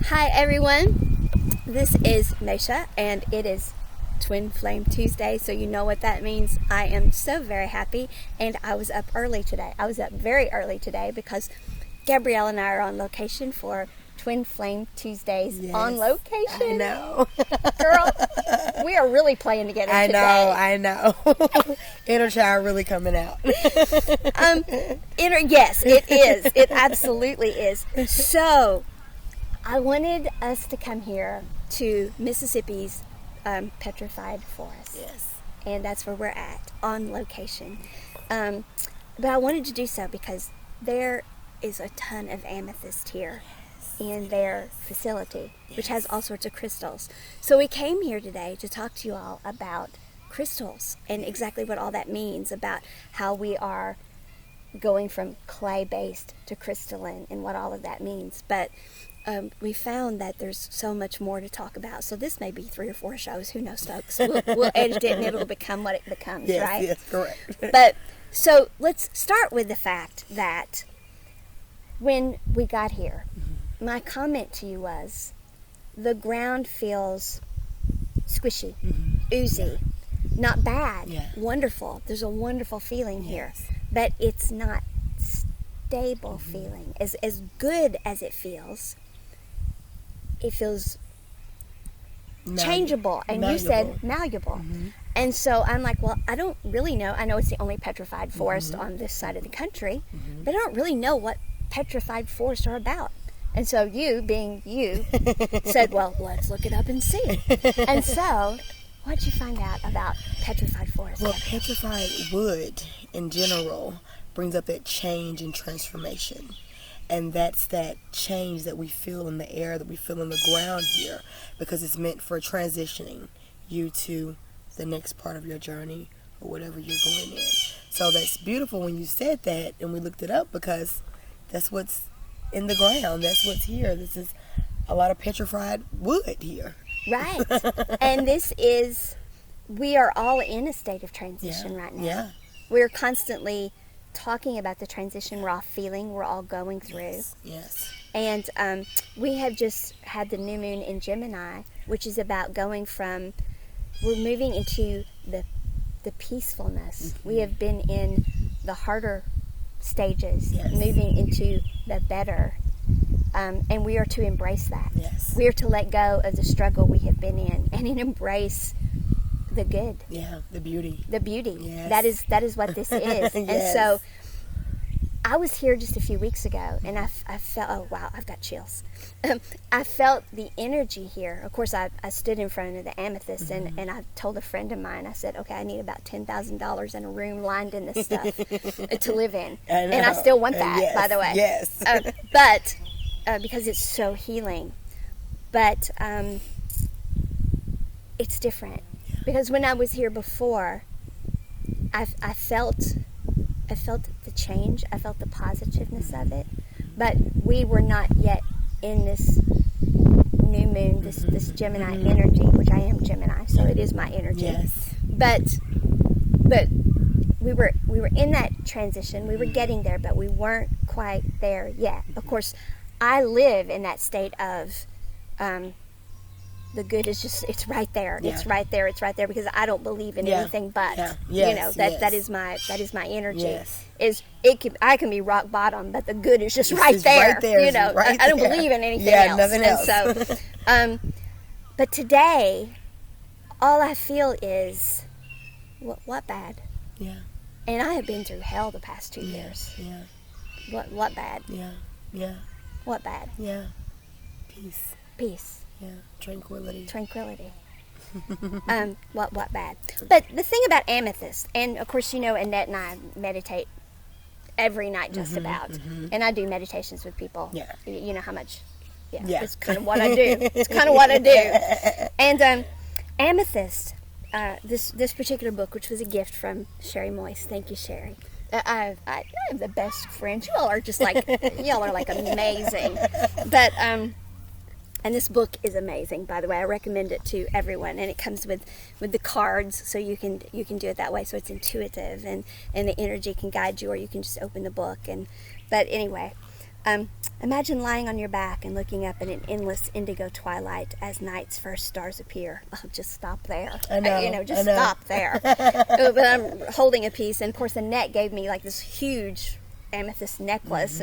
Hi everyone, this is Maysha and it is Twin Flame Tuesday, so you know what that means. I am so very happy and I was up early today. I was up very early today because Gabrielle and I are on location for Twin Flame Tuesdays. Yes, on location. I know. Girl, we are really playing together today. I know. Inner child really coming out. Yes, it is. It absolutely is. So, I wanted us to come here to Mississippi's Petrified Forest. Yes. And that's where we're at, on location. But I wanted to do so because there is a ton of amethyst here in their facility, which has all sorts of crystals. So we came here today to talk to you all about crystals and exactly what all that means, about how we are going from clay-based to crystalline and what all of that means. But we found that there's so much more to talk about. So this may be 3 or 4 shows. Who knows, folks? We'll edit it and it'll become what it becomes, yes, right? Yes, correct. But so let's start with the fact that when we got here, my comment to you was, the ground feels squishy, oozy, not bad, wonderful. There's a wonderful feeling here, but it's not stable feeling. As good as it feels changeable, and malleable. You said malleable. And so I'm like, well, I don't really know. I know it's the only petrified forest on this side of the country, but I don't really know what petrified forests are about. And so you, being you, said, well, let's look it up and see. And so, what did you find out about petrified forests? Well, petrified wood in general brings up that change and transformation. And that's that change that we feel in the air, that we feel in the ground here, because it's meant for transitioning you to the next part of your journey or whatever you're going in. So that's beautiful when you said that, and we looked it up, because that's what's in the ground. That's what's here. This is a lot of petrified wood here. Right. And we are all in a state of transition right now. Yeah. We're constantly talking about the transition we're all feeling, we're all going through. Yes. And we have just had the new moon in Gemini, which is about going from, we're moving into the peacefulness. We have been in the harder stages, moving into the better. And we are to embrace that. Yes. We are to let go of the struggle we have been in and embrace the good. Yeah, the beauty. The beauty. Yes. That is what this is. Yes. And so I was here just a few weeks ago, and I felt, oh wow, I've got chills. I felt the energy here. Of course, I stood in front of the amethyst, and I told a friend of mine, I said, okay, I need about $10,000 in a room lined in this stuff to live in. And I still want that, by the way. Yes. But because it's so healing. But it's different. Because when I was here before, I felt the change. I felt the positiveness of it. But we were not yet in this new moon, this Gemini energy, which I am Gemini, so it is my energy. Yes. But we were in that transition. We were getting there, but we weren't quite there yet. Of course, I live in that state of the good is just, it's right there. It's right there. It's right there, because I don't believe in anything but. You know, that is my energy. I can be rock bottom, but the good is just right there. Right there. You know, right I don't believe in anything else. Nothing else. And so, but today, all I feel is, what bad? Yeah. And I have been through hell the past 2 years. Yeah. What bad? Yeah. Yeah. What bad? Yeah. Peace. Peace. Yeah. Tranquility. What bad? But the thing about amethyst, and of course, you know, Annette and I meditate every night just about. And I do meditations with people. Yeah. You know how much, it's kind of what I do. It's kind of what I do. And amethyst, this particular book, which was a gift from Sheri Moise. Thank you, Sheri. I am the best friends. Y'all are just like, amazing. But, and this book is amazing, by the way. I recommend it to everyone, and it comes with the cards, so you can do it that way. So it's intuitive, and the energy can guide you, or you can just open the book. But anyway, Imagine lying on your back and looking up at an endless indigo twilight as night's first stars appear. Oh, just stop there. I know. Stop there. But I'm holding a piece, and of course Annette gave me like this huge amethyst necklace,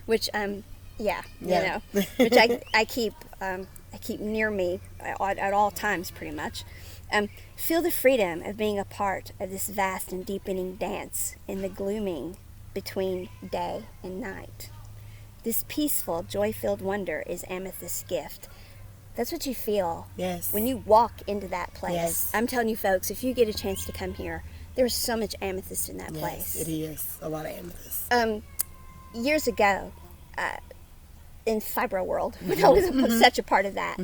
which I keep near me at all times, pretty much. Feel the freedom of being a part of this vast and deepening dance in the glooming between day and night. This peaceful, joy-filled wonder is amethyst's gift. That's what you feel when you walk into that place. Yes. I'm telling you, folks, if you get a chance to come here, there's so much amethyst in that place. Yes, it is. A lot of amethyst. Years ago, in Fibro World, when I was such a part of that,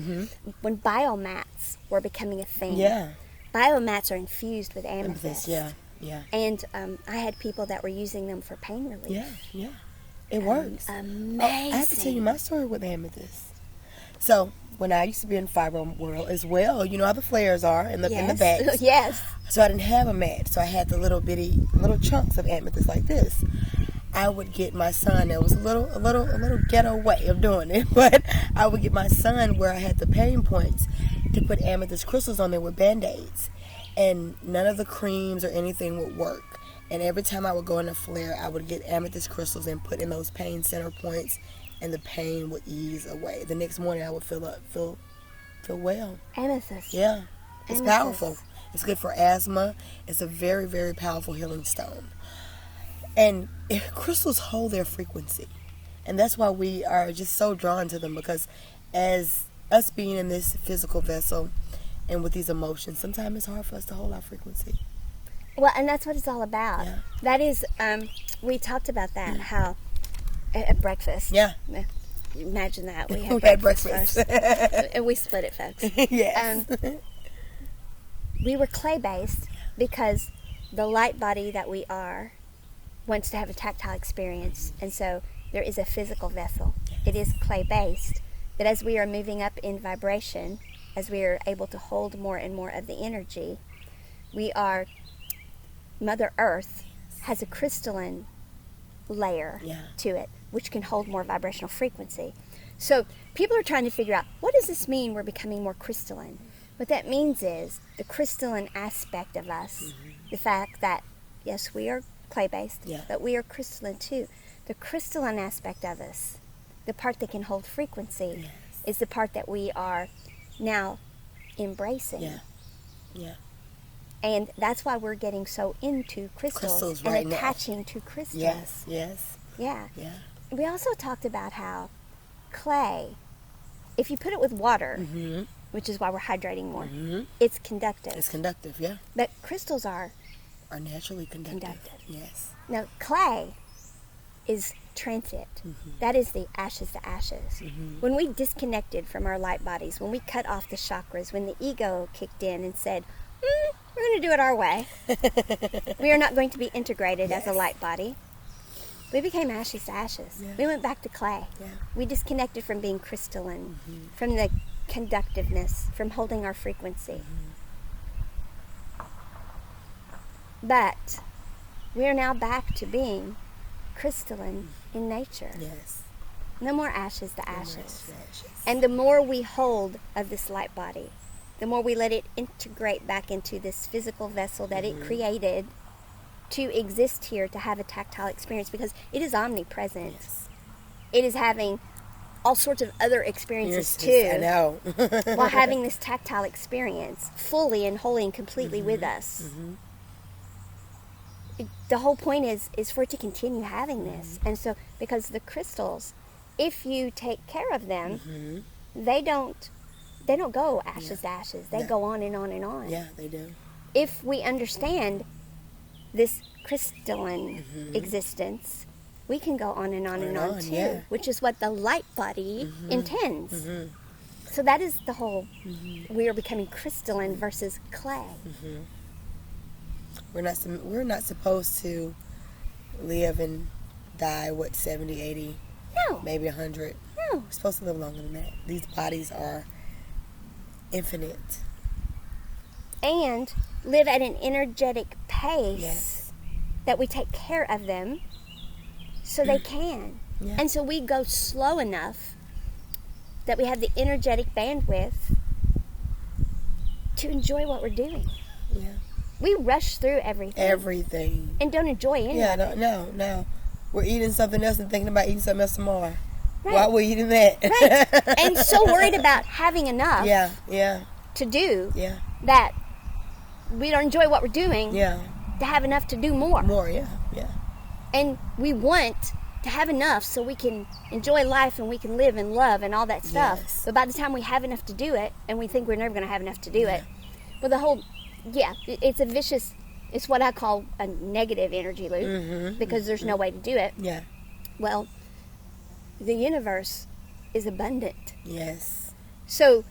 when biomats were becoming a thing, biomats are infused with amethyst. Yeah. And I had people that were using them for pain relief. Yeah. It works. Amazing. I have to tell you my story with amethyst. So, when I used to be in Fibro World as well, you know how the flares are in the bags. Yes. So I didn't have a mat. So I had the little chunks of amethyst like this. I would get my son. It was a little ghetto way of doing it, but I would get my son where I had the pain points to put amethyst crystals on there with Band-Aids, and none of the creams or anything would work. And every time I would go in a flare, I would get amethyst crystals and put in those pain center points, and the pain would ease away. The next morning, I would feel well. Amethyst. Yeah, it's powerful. It's good for asthma. It's a very, very powerful healing stone. And crystals hold their frequency. And that's why we are just so drawn to them, because as us being in this physical vessel and with these emotions, sometimes it's hard for us to hold our frequency. Well, and that's what it's all about. Yeah. That is, we talked about that, how at breakfast. Yeah. Imagine that. We had breakfast first. And we split it, folks. Yes. We were clay-based because the light body that we are wants to have a tactile experience. And so there is a physical vessel. It is clay-based. But as we are moving up in vibration, as we are able to hold more and more of the energy, Mother Earth has a crystalline layer to it, which can hold more vibrational frequency. So people are trying to figure out, what does this mean we're becoming more crystalline? What that means is the crystalline aspect of us, the fact that, yes, we are clay-based, but we are crystalline too. The crystalline aspect of us, the part that can hold frequency, is the part that we are now embracing. Yeah. And that's why we're getting so into crystals and right attaching to crystals. Yes. Yeah. We also talked about how clay, if you put it with water, which is why we're hydrating more, it's conductive. It's conductive, yeah. But crystals are naturally conductive. Yes. Now, clay is transient. That is the ashes to ashes. When we disconnected from our light bodies, when we cut off the chakras, when the ego kicked in and said, we're going to do it our way. We are not going to be integrated as a light body. We became ashes to ashes. We went back to clay. We disconnected from being crystalline, from the conductiveness, from holding our frequency. But we are now back to being crystalline in nature. Yes. No more ashes to ashes. And the more we hold of this light body, the more we let it integrate back into this physical vessel that it created to exist here, to have a tactile experience, because it is omnipresent. It is having all sorts of other experiences too. I know. While having this tactile experience fully and wholly and completely with us. The whole point is for it to continue having this. And so, because the crystals, if you take care of them, they don't go ashes to ashes. They go on and on and on. Yeah, they do. If we understand this crystalline existence, we can go on and on and on too, which is what the light body intends. So that is the whole, we are becoming crystalline versus clay. We're not supposed to live and die, 70, 80, maybe 100. No. We're supposed to live longer than that. These bodies are infinite. And live at an energetic pace that we take care of them so they can. Yeah. And so we go slow enough that we have the energetic bandwidth to enjoy what we're doing. Yeah. We rush through everything. And don't enjoy any of it. No. We're eating something else and thinking about eating something else tomorrow. Right. Why are we eating that? Right. And so worried about having enough to do that we don't enjoy what we're doing to have enough to do more. Yeah. And we want to have enough so we can enjoy life and we can live and love and all that stuff. Yes. But by the time we have enough to do it, and we think we're never going to have enough to do it, well, the whole, it's a vicious, it's what I call a negative energy loop, because there's no way to do it. Yeah. Well, the universe is abundant. Yes. So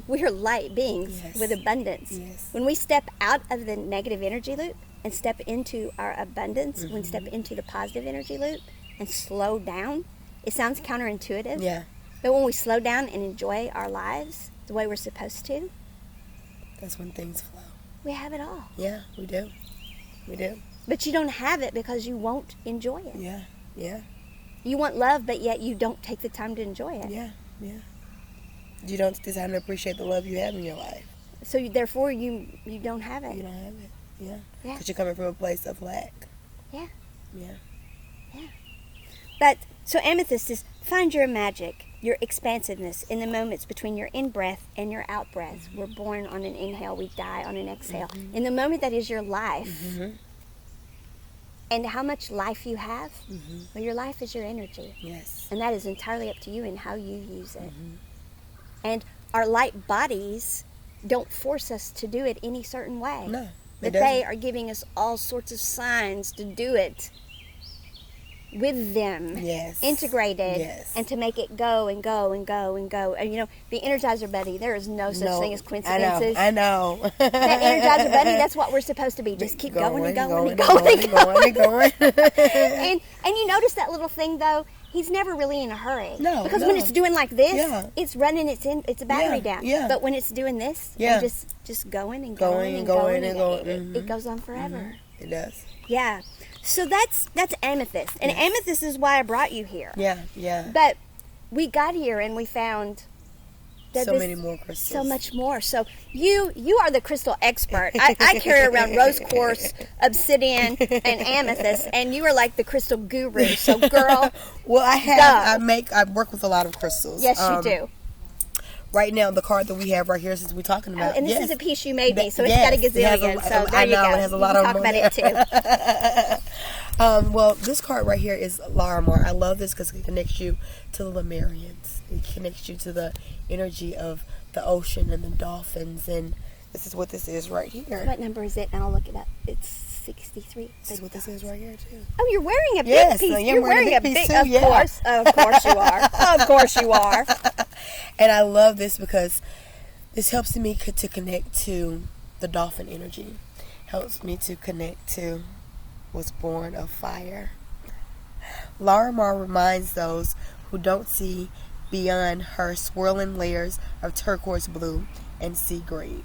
we're light beings with abundance. Yes. When we step out of the negative energy loop and step into our abundance, when we step into the positive energy loop and slow down, it sounds counterintuitive. Yeah. But when we slow down and enjoy our lives the way we're supposed to, that's when things flow. We have it all. Yeah, we do. But you don't have it because you won't enjoy it. Yeah. You want love, but yet you don't take the time to enjoy it. Yeah. You don't take the time to appreciate the love you have in your life. So therefore, you don't have it. You don't have it. Yeah. Yeah. Because you're coming from a place of lack. Yeah. Yeah. But so amethyst is find your magic, your expansiveness in the moments between your in-breath and your out-breath. We're born on an inhale, we die on an exhale. In the moment that is your life, and how much life you have, well, your life is your energy. Yes. And that is entirely up to you and how you use it. And our light bodies don't force us to do it any certain way. No. But they are giving us all sorts of signs to do it with them, integrated, and to make it go and go and go and go. And the Energizer Bunny, there is no such thing as coincidences. I know. That Energizer Bunny, that's what we're supposed to be. Just keep going and going and going and going. And you notice that little thing though, he's never really in a hurry. No. Because when it's doing like this, it's running it's a battery down. Yeah. But when it's doing this, and just going and going and going, it goes on forever. It does. Yeah. So that's amethyst. And amethyst is why I brought you here. Yeah. But we got here and we found that so many more crystals. So much more. So you are the crystal expert. I carry around rose quartz, obsidian, and amethyst, and you are like the crystal guru. So girl, well, I work with a lot of crystals. Yes, you do. Right now, the card that we have right here, since we're talking about, and this is a piece you made me, so it's got a gazillion. So there you go. It has a lot of talk about it too. Well, this card right here is Larimar. I love this because it connects you to the Lemurians. It connects you to the energy of the ocean and the dolphins, and this is what this is right here. What number is it? And I'll look it up. It's 63. This is what this is right here too. Oh, you're wearing a big piece. You're wearing a big piece too. Of course you are. Of course you are. And I love this because this helps me to connect to the dolphin energy. Helps me to connect to what's born of fire. Larimar reminds those who don't see beyond her swirling layers of turquoise blue and sea green.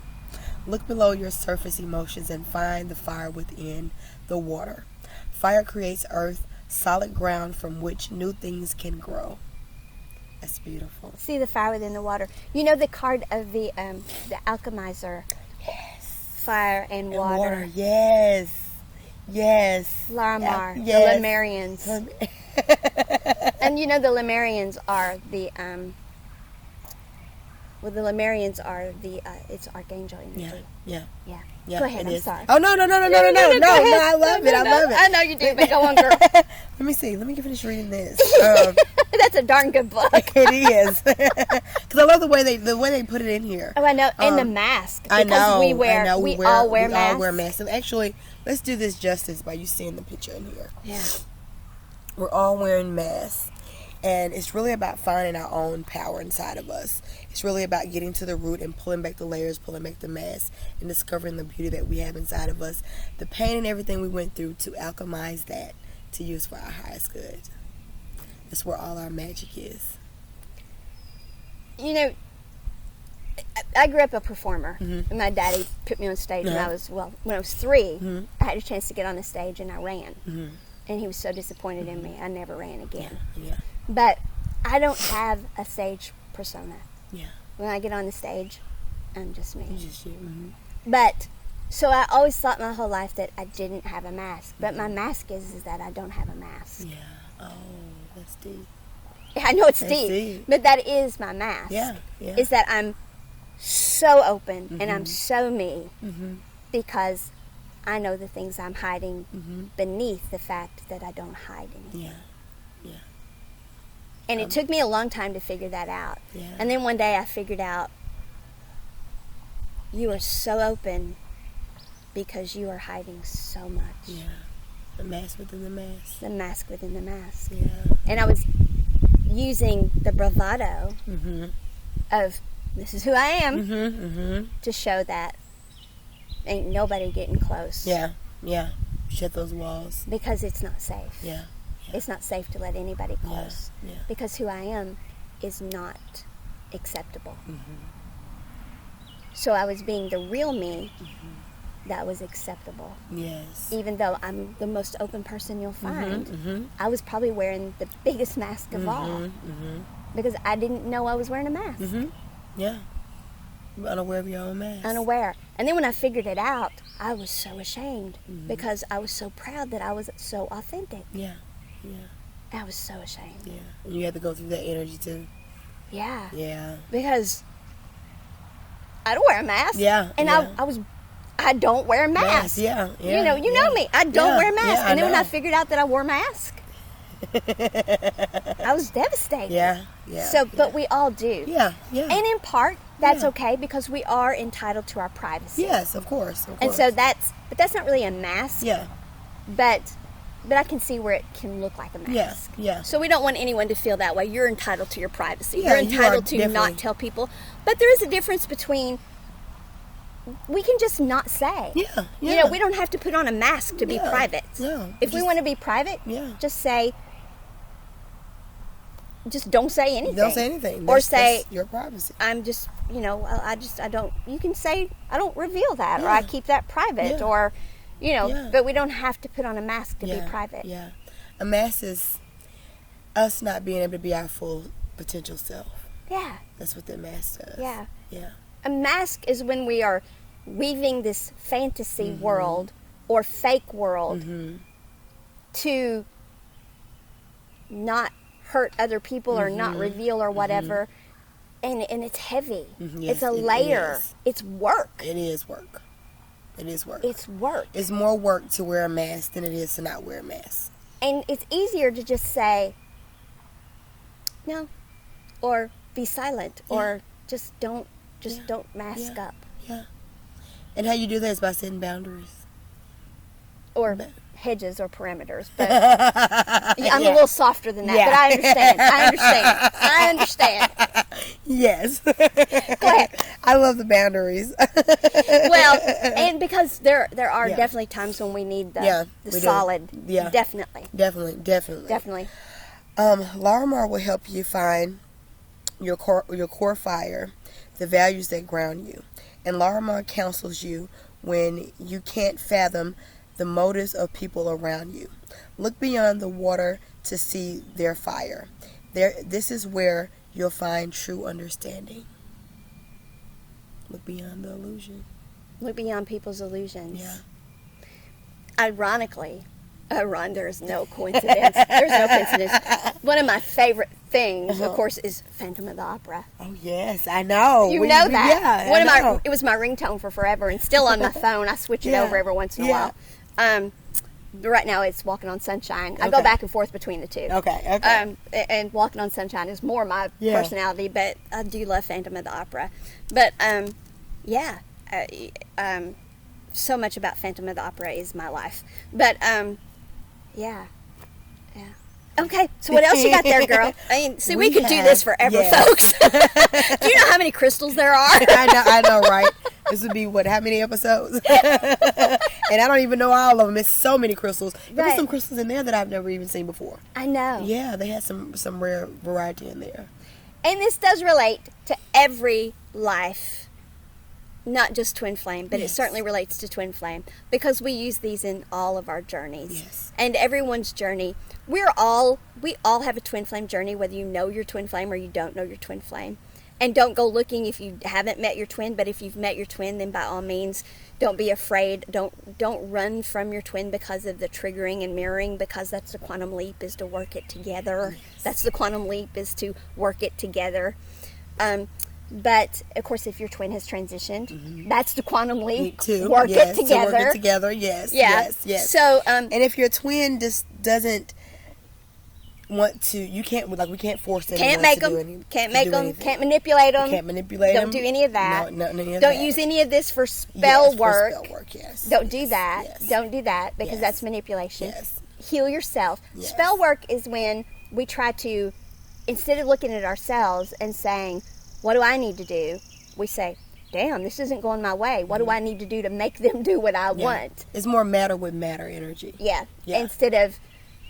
Look below your surface emotions and find the fire within the water. Fire creates earth, solid ground from which new things can grow. That's beautiful. See the fire within the water. You know the card of the alchemizer. Yes. Fire and water. Yes. Larimar. The Lemurians. And you know the Lemurians are the it's archangel energy. Yeah. Go ahead. I'm sorry. Oh no! I love it. I know you do, but go on, girl. Let me see. Let me finish reading this. That's a darn good book. It is, because I love the way they put it in here. Oh, I know, and the mask. I know. We all wear masks. All wear masks. And actually, let's do this justice by you seeing the picture in here. Yeah. We're all wearing masks, and it's really about finding our own power inside of us. It's really about getting to the root and pulling back the layers, pulling back the mask, and discovering the beauty that we have inside of us. The pain and everything we went through to alchemize that to use for our highest good. That's where all our magic is. You know, I grew up a performer. And my daddy put me on stage when I was 3. I had a chance to get on the stage and I ran. And he was so disappointed in me. I never ran again. Yeah. But I don't have a stage persona. Yeah. When I get on the stage, I'm just me. Just you. Mm-hmm. But, so I always thought my whole life that I didn't have a mask. But my mask is that I don't have a mask. Yeah. Oh, that's deep. I know it's deep, but that is my mask. Yeah. Is that I'm so open and I'm so me because I know the things I'm hiding beneath the fact that I don't hide anything. Yeah. And it took me a long time to figure that out. Yeah. And then one day I figured out, you are so open because you are hiding so much. Yeah. The mask within the mask. The mask within the mask. Yeah. And I was using the bravado of, this is who I am, to show that ain't nobody getting close. Yeah. Shut those walls. Because it's not safe. Yeah. It's not safe to let anybody close. Yeah. Because who I am is not acceptable. So I was being the real me that was acceptable. Yes. Even though I'm the most open person you'll find, I was probably wearing the biggest mask of all. Because I didn't know I was wearing a mask. Yeah. Unaware of your own mask. Unaware. And then when I figured it out, I was so ashamed because I was so proud that I was so authentic. Yeah. I was so ashamed. Yeah. And you had to go through that energy too. Yeah. Yeah. Because I don't wear a mask. Yeah. And I don't wear a mask. Yeah. You know me. I don't wear a mask. Yeah, and then when I figured out that I wore a mask, I was devastated. Yeah. So, but we all do. Yeah. And in part, that's okay because we are entitled to our privacy. Yes, of course. And so that's not really a mask. Yeah. But I can see where it can look like a mask. Yeah. So we don't want anyone to feel that way. You're entitled to your privacy. Yeah, You're entitled to definitely not tell people. But there is a difference between, we can just not say. Yeah. You know, we don't have to put on a mask to be private. No. If we want to be private, just say, just don't say anything. Don't say anything. Or say, that's your privacy. I'm just, I don't, you can say, I don't reveal that, or I keep that private, or, but we don't have to put on a mask to be private. Yeah. A mask is us not being able to be our full potential self. Yeah. That's what that mask does. Yeah. Yeah. A mask is when we are weaving this fantasy world or fake world to not hurt other people or not reveal or whatever, and it's heavy. Yes, it's a layer. It's work. It is work. It's work. It's more work to wear a mask than it is to not wear a mask. And it's easier to just say no, or be silent, or just don't mask up. Yeah. And how you do that is by setting boundaries. Or hedges or perimeters, but I'm a little softer than that, but I understand. Yes. Go ahead. I love the boundaries. Well, and because there are definitely times when we need the solid. Yeah. Definitely. Larimar will help you find your core fire, the values that ground you. And Larimar counsels you when you can't fathom the motives of people around you. Look beyond the water to see their fire. This is where you'll find true understanding. Look beyond the illusion. Look beyond people's illusions. Yeah. Ironically, there's no coincidence. One of my favorite things, of course, is Phantom of the Opera. Oh yes, I know. You know that. Yeah, it was my ringtone for forever, and still on my phone. I switch it over every once in a while. Right now it's Walking on Sunshine. I go back and forth between the two. Okay. And Walking on Sunshine is more my personality, but I do love Phantom of the Opera. But so much about Phantom of the Opera is my life. But yeah. Okay, so what else you got there, girl? I mean, see, we could do this forever, folks. Do you know how many crystals there are? I know, right? This would be, how many episodes? And I don't even know all of them. It's so many crystals. There were some crystals in there that I've never even seen before. I know. Yeah, they had some rare variety in there. And this does relate to every life not just twin flame, but it certainly relates to twin flame, because we use these in all of our journeys. Yes. And everyone's journey, we all have a twin flame journey, whether you know your twin flame or you don't know your twin flame. And don't go looking if you haven't met your twin, but if you've met your twin, then by all means, don't be afraid. Don't run from your twin because of the triggering and mirroring, because that's the quantum leap, is to work it together. Yes. That's the quantum leap, is to work it together. But of course, if your twin has transitioned, that's the quantum leap. Too. Work it together. To work it together. Yes. Yeah. Yes. So, and if your twin just doesn't want to, you can't, like, we can't force them. Can't make them. Can't make them. Can't manipulate them. Can't manipulate them. Don't do any of that. No, any of Don't that. use any of this for spell work. For spell work, yes. Don't do that. Yes. Don't do that, because that's manipulation. Yes. Heal yourself. Yes. Spell work is when we try to, instead of looking at ourselves and saying, what do I need to do? We say, damn, this isn't going my way. What do I need to do to make them do what I want? It's more matter with matter energy. Yeah. Instead of,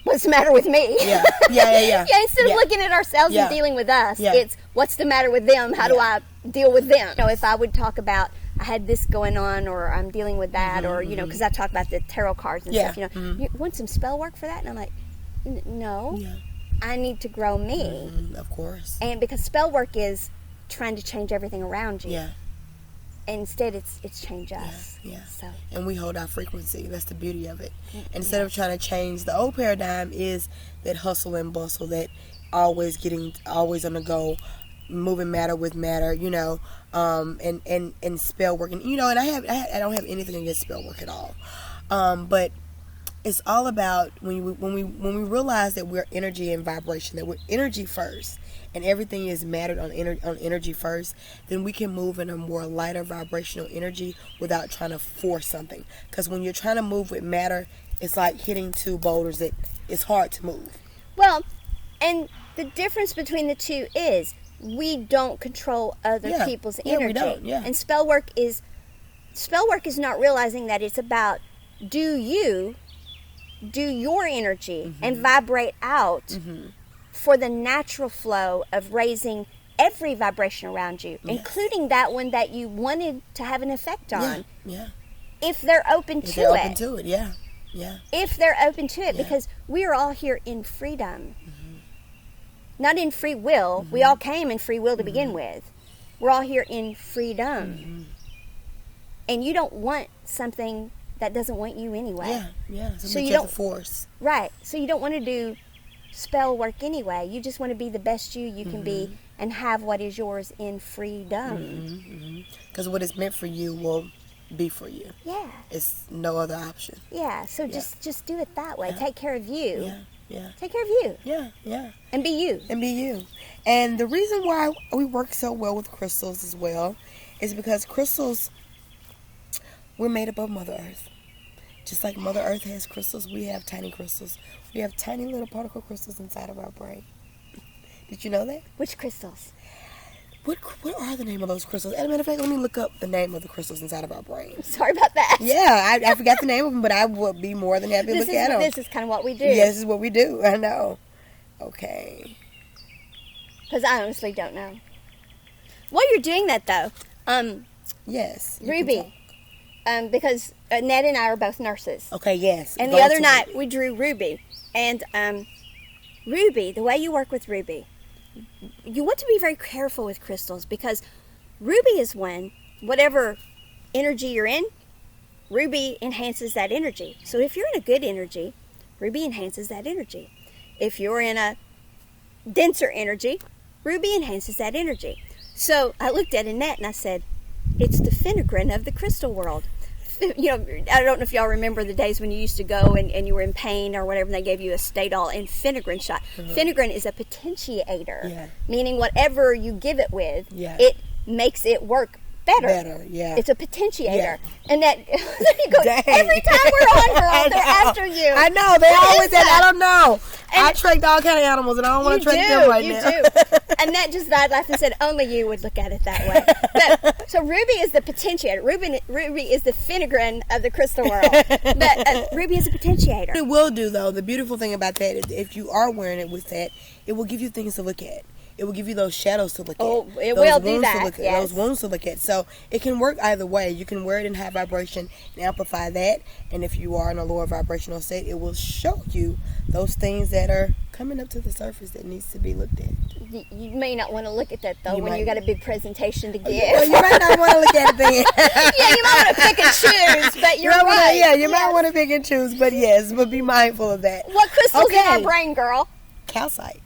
what's the matter with me? Yeah. Instead of looking at ourselves and dealing with us, it's, what's the matter with them? How do I deal with them? You know, if I would talk about, I had this going on, or I'm dealing with that, or, you know, because I talk about the tarot cards and stuff, you know, you want some spell work for that? And I'm like, no, I need to grow me. Of course. And because spell work is trying to change everything around you. Yeah. And instead, it's change us. Yeah. So. And we hold our frequency. That's the beauty of it. Instead of trying to change, the old paradigm is that hustle and bustle, that always on the go, moving matter with matter, you know, and spell work. And, you know, and I don't have anything against spell work at all. But it's all about when we realize that we're energy and vibration, that we're energy first, and everything is mattered on energy first, then we can move in a more lighter vibrational energy without trying to force something. Because when you're trying to move with matter, it's like hitting two boulders that it's hard to move. Well, and the difference between the two is we don't control other people's energy. We don't. Yeah. And spell work is not realizing that it's about do your energy and vibrate out for the natural flow of raising every vibration around you, including that one that you wanted to have an effect on. Yeah. If they're open to it. Yeah. If they're open to it, because we are all here in freedom. Not in free will. We all came in free will to begin with. We're all here in freedom. And you don't want something that doesn't want you anyway. Yeah. So you don't force. Right. So you don't want to do spell work anyway. You just want to be the best you can be and have what is yours in freedom. Because what is meant for you will be for you. Yeah. It's no other option. Yeah. So just do it that way. Take care of you. Yeah. Take care of you. Yeah. And be you. And the reason why we work so well with crystals as well is because crystals, we're made up of Mother Earth. Just like Mother Earth has crystals, we have tiny crystals. We have tiny little particle crystals inside of our brain. Did you know that? Which crystals? What are the name of those crystals? As a matter of fact, let me look up the name of the crystals inside of our brain. Sorry about that. Yeah, I forgot the name of them, but I would be more than happy to look at them. This is kind of what we do. Yes, this is what we do. I know. Okay. Because I honestly don't know. While you're doing that, though, yes, Ruby, because Ned and I are both nurses. Okay, yes. And the other night we drew Ruby, and Ruby, the way you work with Ruby, you want to be very careful with crystals, because Ruby is when whatever energy you're in, Ruby enhances that energy. So if you're in a good energy, Ruby enhances that energy. If you're in a denser energy, Ruby enhances that energy. So I looked at Annette and I said, it's the fenugreek of the crystal world. You know, I don't know if y'all remember the days when you used to go and you were in pain or whatever, and they gave you a Stadol and fenugreek shot. Fenugreek is a potentiator, meaning whatever you give it with, it makes it work better. It's a potentiator. And that, you go, every time we're on, girl, they're after you. I know, they always say, I don't know. And I tracked all kind of animals, and I don't want to track them right now. You do. And that just died laughing and said, only you would look at it that way. So Ruby is the potentiator. Ruby is the fenugreek of the crystal world. But Ruby is a potentiator. It will do, though. The beautiful thing about that is if you are wearing it with that, it will give you things to look at. it will give you those shadows to look at. Oh, it will do that. Those wounds to look at. So it can work either way. You can wear it in high vibration and amplify that. And if you are in a lower vibrational state, it will show you those things that are coming up to the surface that needs to be looked at. You may not want to look at that, though, when you got a big presentation to give. Well, you might not want to look at it then. Yeah, you might want to pick and choose, but you're right. You might want to pick and choose, but yes, but be mindful of that. What crystal's in our brain, girl? Calcite.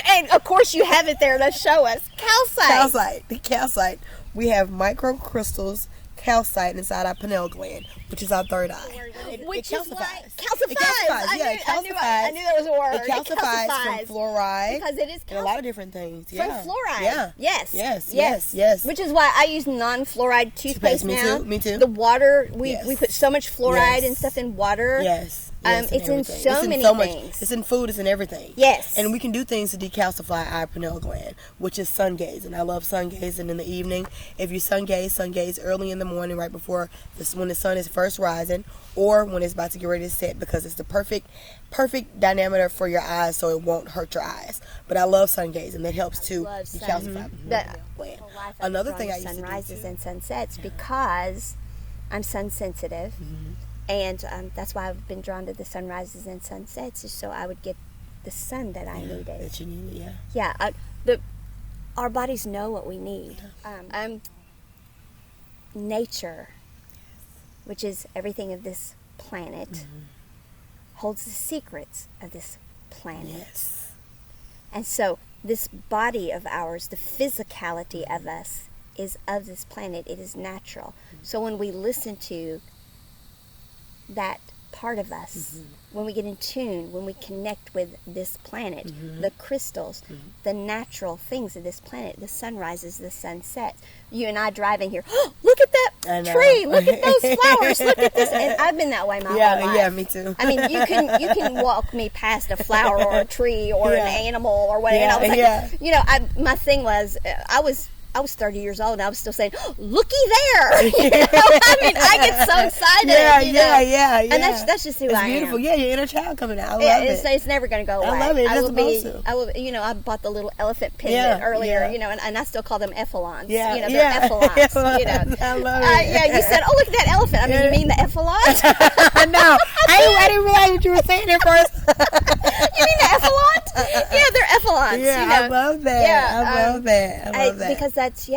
And, of course, you have it there to show us. Calcite. The calcite. We have microcrystals, calcite inside our pineal gland, which is our third eye. Which is why calcifies. I knew there was a word. It calcifies from fluoride. Because it is and a lot of different things. From fluoride. Yeah. Yes. Which is why I use non-fluoride toothpaste now. Me too. The water, we put so much fluoride and stuff in water. Yes. It's in so many things. It's in food. It's in everything. Yes. And we can do things to decalcify our pineal gland, which is sun gazing. I love sun gazing in the evening. If you sun gaze early in the morning, right before when the sun is first rising, or when it's about to get ready to set, because it's the perfect diameter for your eyes, so it won't hurt your eyes. But I love sun gazing. That helps to decalcify. Another thing I used to do sunrises and sunsets, because I'm sun sensitive. And that's why I've been drawn to the sunrises and sunsets, is so I would get the sun that I needed. That you needed, Our bodies know what we need. Nature, which is everything of this planet, holds the secrets of this planet. Yes. And so this body of ours, the physicality of us, is of this planet. It is natural. So when we listen to that part of us, when we get in tune, when we connect with this planet, the crystals, the natural things of this planet, the sunrises, the sunsets, you and I driving here, look at that tree, look at those flowers, look at this. And I've been that way my whole life. Yeah, me too. I mean, you can walk me past a flower or a tree or an animal or whatever. And I was like, my thing was, I was 30 years old and I was still saying, looky there. You know? I mean, I get so excited. Yeah. And that's just who I am. It's beautiful. Yeah, your inner child coming out. I love it. It's never going to go away. I love it. I bought the little elephant pendant earlier, and I still call them effalons. Yeah. They're effalons. I love it. You said, oh, look at that elephant. I mean, you mean the effalons? No, I didn't realize what you were saying at first. You mean the effalons? Yeah, they're effalons. Yeah, I love that. Yeah, I love that. Because that's,